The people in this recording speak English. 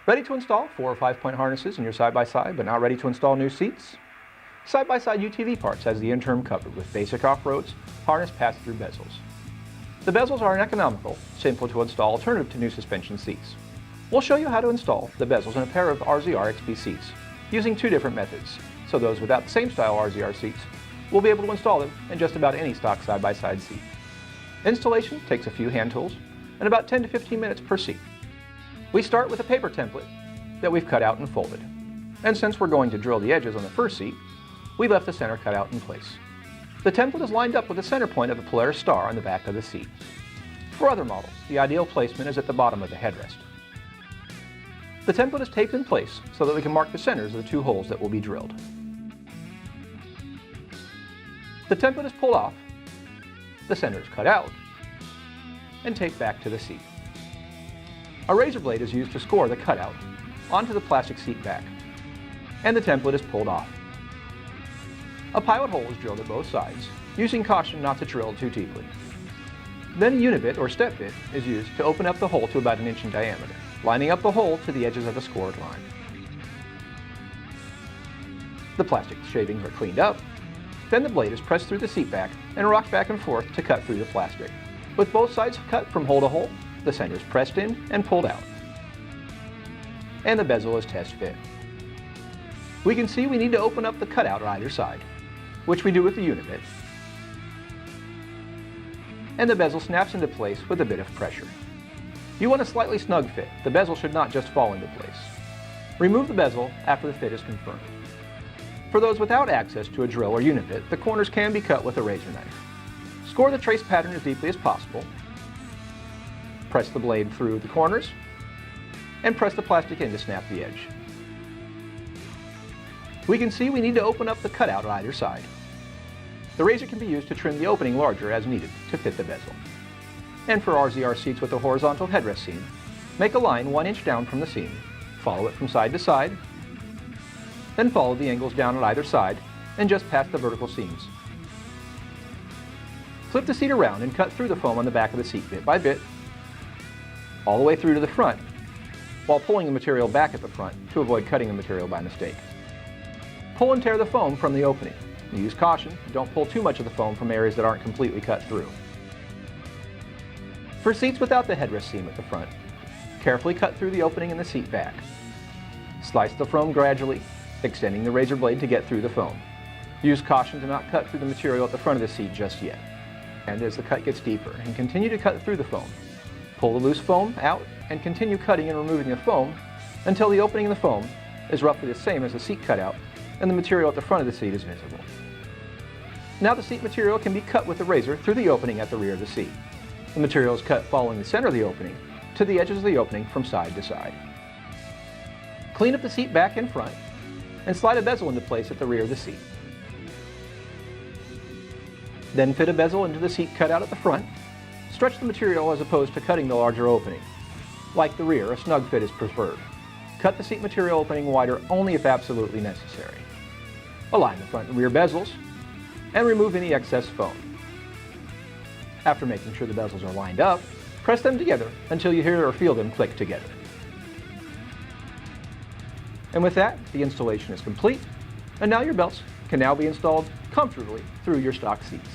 Ready to install 4 or 5-point harnesses in your side-by-side but not ready to install new seats? Side-by-Side UTV Parts has the interim covered with Basic Offroad's harness pass-through bezels. The bezels are an economical, simple to install alternative to new suspension seats. We'll show you how to install the bezels in a pair of RZR XP seats using 2 different methods, so those without the same style RZR seats will be able to install them in just about any stock side-by-side seat. Installation takes a few hand tools and about 10 to 15 minutes per seat. We start with a paper template that we've cut out and folded. And since we're going to drill the edges on the first seat, we left the center cut out in place. The template is lined up with the center point of the Polaris star on the back of the seat. For other models, the ideal placement is at the bottom of the headrest. The template is taped in place so that we can mark the centers of the 2 holes that will be drilled. The template is pulled off, the center is cut out, and taped back to the seat. A razor blade is used to score the cutout onto the plastic seat back, and the template is pulled off. A pilot hole is drilled at both sides, using caution not to drill too deeply. Then a unibit or step bit is used to open up the hole to about 1 inch in diameter, lining up the hole to the edges of the scored line. The plastic shavings are cleaned up, then the blade is pressed through the seat back and rocked back and forth to cut through the plastic. With both sides cut from hole to hole, the center is pressed in and pulled out. And the bezel is test fit. We can see we need to open up the cutout on either side, which we do with the unibit. And the bezel snaps into place with a bit of pressure. You want a slightly snug fit. The bezel should not just fall into place. Remove the bezel after the fit is confirmed. For those without access to a drill or unibit, the corners can be cut with a razor knife. Score the trace pattern as deeply as possible. Press the blade through the corners, and press the plastic in to snap the edge. We can see we need to open up the cutout on either side. The razor can be used to trim the opening larger as needed to fit the bezel. And for RZR seats with a horizontal headrest seam, make a line 1 inch down from the seam, follow it from side to side, then follow the angles down on either side and just past the vertical seams. Flip the seat around and cut through the foam on the back of the seat bit by bit, all the way through to the front, while pulling the material back at the front to avoid cutting the material by mistake. Pull and tear the foam from the opening. Use caution, don't pull too much of the foam from areas that aren't completely cut through. For seats without the headrest seam at the front, carefully cut through the opening in the seat back. Slice the foam gradually, extending the razor blade to get through the foam. Use caution to not cut through the material at the front of the seat just yet. And as the cut gets deeper, and continue to cut through the foam. Pull the loose foam out and continue cutting and removing the foam until the opening of the foam is roughly the same as the seat cutout and the material at the front of the seat is visible. Now the seat material can be cut with the razor through the opening at the rear of the seat. The material is cut following the center of the opening to the edges of the opening from side to side. Clean up the seat back and front and slide a bezel into place at the rear of the seat. Then fit a bezel into the seat cutout at the front. Stretch the material as opposed to cutting the larger opening. Like the rear, a snug fit is preferred. Cut the seat material opening wider only if absolutely necessary. Align the front and rear bezels, and remove any excess foam. After making sure the bezels are lined up, press them together until you hear or feel them click together. And with that, the installation is complete, and now your belts can now be installed comfortably through your stock seats.